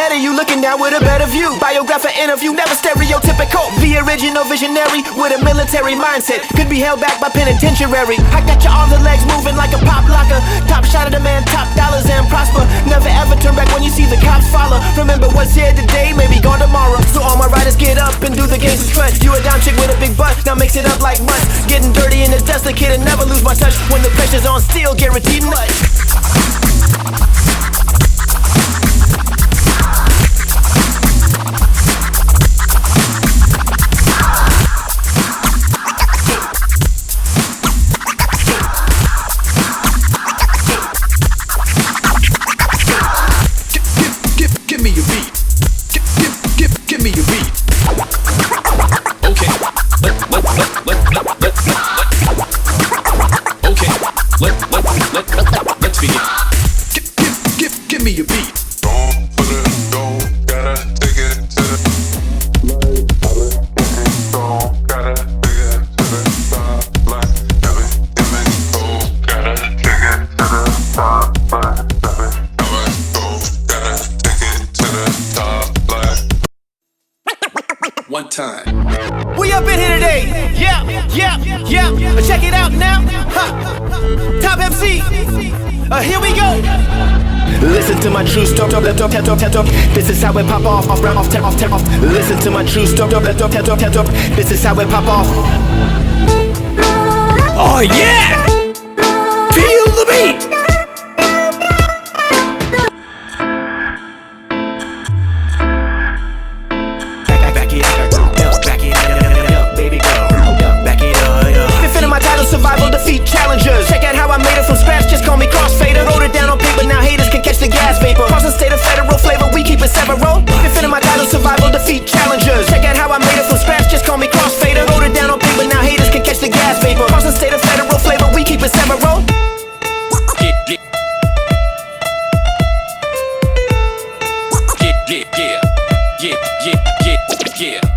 ahead of you, looking down with a better view. Biographer interview, never stereotypical. The original visionary with a military mindset. Could be held back by penitentiary. I got your arms and legs moving like a pop locker. Top shot of the man, top dollars and prosper. Never ever turn back when you see the cops follow. Remember what's here today, maybe gone tomorrow. So all my riders get up and do the gangster strut. You a down chick with a big butt, now mix it up like must. Getting dirty in the dust, the kid and never lose my touch. When the pressure's on, still guaranteed nuts. Give me your beat. Give me your beat. Okay. Let's begin. Give me your beat. Don't put it, don't gotta take it to the don't gotta take it to the top line. Give me, oh, gotta take it to the top line. Gotta take it to the top line. One time. We up in here today, yeah. Check it out now, Top MC, here we go. Listen to my true story, talk. This is how it pop off. Listen to my true story, talk. This is how it pop off. Oh yeah! Feel the beat! Survival, defeat challengers. Check out how I made it from scratch, just call me Crossfader. Wrote it down on paper, now haters can catch the gas vapor. Crossing state of federal flavor, we keep it several. Defending my title, survival, defeat challengers. Check out how I made it from scratch, just call me Crossfader. Wrote it down on paper, now haters can catch the gas vapor. Crossing state of federal flavor, we keep it several. Yeah.